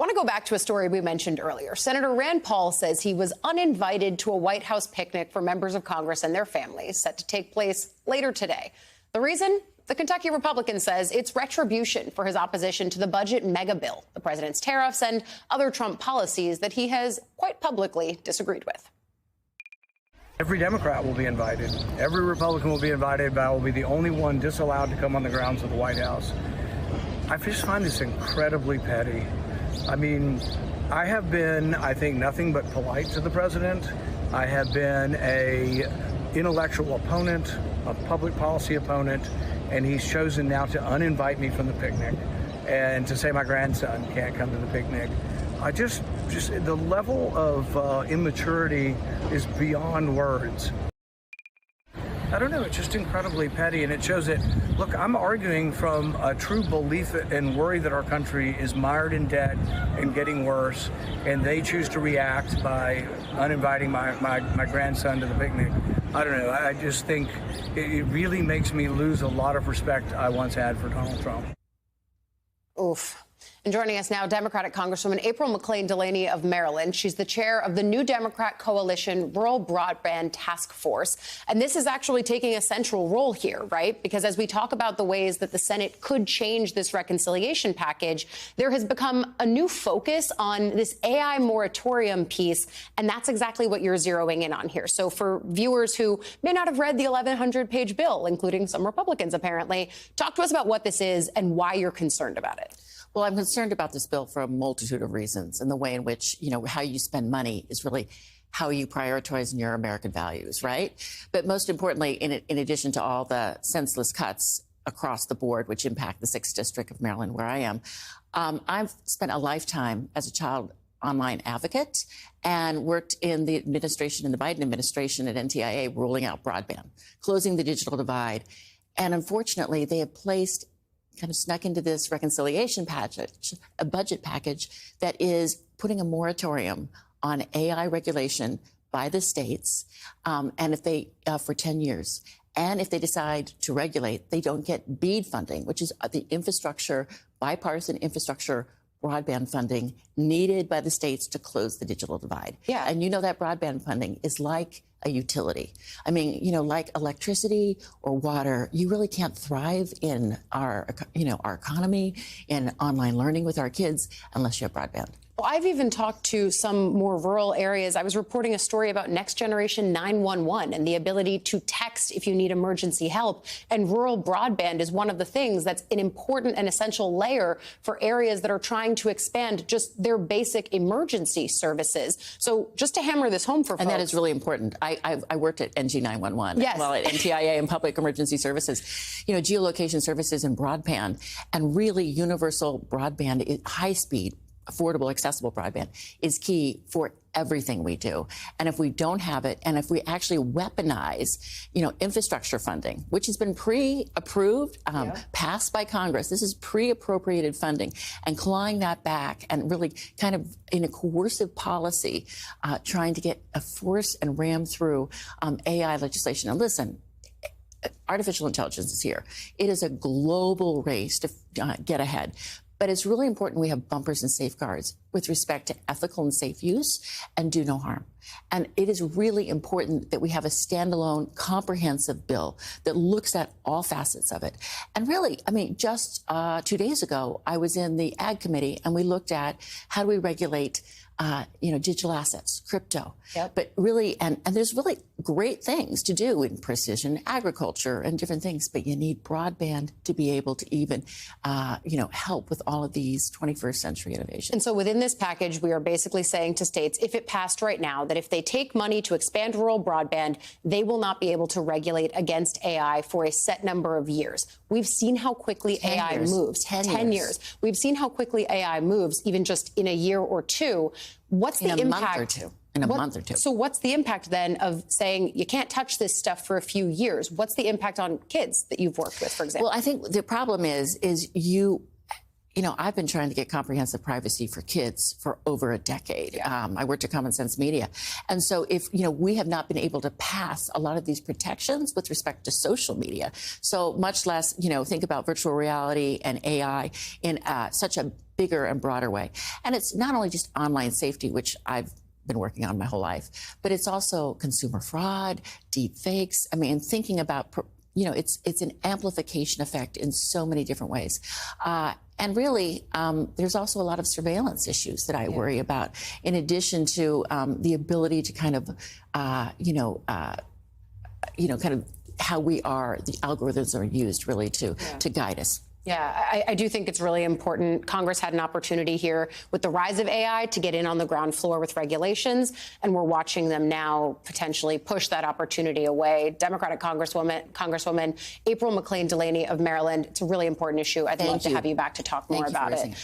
I want to go back to a story we mentioned earlier. Senator Rand Paul says he was uninvited to a White House picnic for members of Congress and their families set to take place later today. The reason? The Kentucky Republican says it's retribution for his opposition to the budget mega bill, the president's tariffs, and other Trump policies that he has quite publicly disagreed with. Every Democrat will be invited. Every Republican will be invited, but I will be the only one disallowed to come on the grounds of the White House. I just find this incredibly petty. I mean, I have been, I think, nothing but polite to the president. I have been a intellectual opponent, a public policy opponent, and he's chosen now to uninvite me from the picnic and to say my grandson can't come to the picnic. I just the level of immaturity is beyond words. I don't know, it's just incredibly petty, and it shows that, look, I'm arguing from a true belief and worry that our country is mired in debt and getting worse, and they choose to react by uninviting my grandson to the picnic. I don't know, I just think it really makes me lose a lot of respect I once had for Donald Trump. Oof. And joining us now, Democratic Congresswoman April McClain-Delaney of Maryland. She's the chair of the New Democrat Coalition Rural Broadband Task Force. And this is actually taking a central role here, right? Because as we talk about the ways that the Senate could change this reconciliation package, there has become a new focus on this AI moratorium piece. And that's exactly what you're zeroing in on here. So for viewers who may not have read the 1,100-page bill, including some Republicans apparently, talk to us about what this is and why you're concerned about it. Well, I'm concerned about this bill for a multitude of reasons, and the way in which, how you spend money is really how you prioritize your American values, right? But most importantly, in addition to all the senseless cuts across the board, which impact the 6th District of Maryland, where I am, I've spent a lifetime as a child online advocate and worked in the administration, in the Biden administration at NTIA, ruling out broadband, closing the digital divide. And unfortunately, they have placed kind of snuck into this reconciliation package, a budget package that is putting a moratorium on AI regulation by the states, and if they for 10 years. And if they decide to regulate, they don't get BEAD funding, which is the bipartisan infrastructure broadband funding needed by the states to close the digital divide. Yeah. And that broadband funding is like a utility. I mean, like electricity or water, you really can't thrive in our economy, in online learning with our kids, unless you have broadband. Well, I've even talked to some more rural areas. I was reporting a story about Next Generation 911 and the ability to text if you need emergency help. And rural broadband is one of the things that's an important and essential layer for areas that are trying to expand just their basic emergency services. So just to hammer this home for folks. And that is really important. I worked at NG 911. Yes. Well, at NTIA and Public Emergency Services, geolocation services and broadband, and really universal broadband, high speed, affordable, accessible broadband is key for everything we do. And if we don't have it, and if we actually weaponize, infrastructure funding, which has been pre-approved, passed by Congress, this is pre-appropriated funding, and clawing that back and really kind of in a coercive policy, trying to get a force and ram through AI legislation. And listen, artificial intelligence is here. It is a global race to get ahead. But it's really important we have bumpers and safeguards with respect to ethical and safe use and do no harm. And it is really important that we have a standalone, comprehensive bill that looks at all facets of it. And really, just 2 days ago, I was in the Ag Committee, and we looked at how do we regulate digital assets, crypto. Yep. But really, and there's really great things to do in precision agriculture and different things, but you need broadband to be able to even, help with all of these 21st century innovations. And so within this package, we are basically saying to states, if it passed right now, that if they take money to expand rural broadband, they will not be able to regulate against AI for a set number of years. We've seen how quickly AI moves. 10 years. We've seen how quickly AI moves, even just in a year or two. What's the impact? In a month or two. So what's the impact then of saying you can't touch this stuff for a few years? What's the impact on kids that you've worked with, for example? Well, I think the problem is you you know, I've been trying to get comprehensive privacy for kids for over a decade. I worked at Common Sense Media. And so if, you know, we have not been able to pass a lot of these protections with respect to social media, so much less, you know, think about virtual reality and AI in such a bigger and broader way. And it's not only just online safety, which I've been working on my whole life, but it's also consumer fraud, deep fakes. I mean, thinking about, you know, it's an amplification effect in so many different ways. And really, there's also a lot of surveillance issues that I worry about, in addition to the ability to kind of, kind of how we are, the algorithms are used really to guide us. Yeah, I do think it's really important. Congress had an opportunity here with the rise of AI to get in on the ground floor with regulations, and we're watching them now potentially push that opportunity away. Democratic Congresswoman April McClain Delaney of Maryland, it's a really important issue. I'd love to have you back to talk more about it.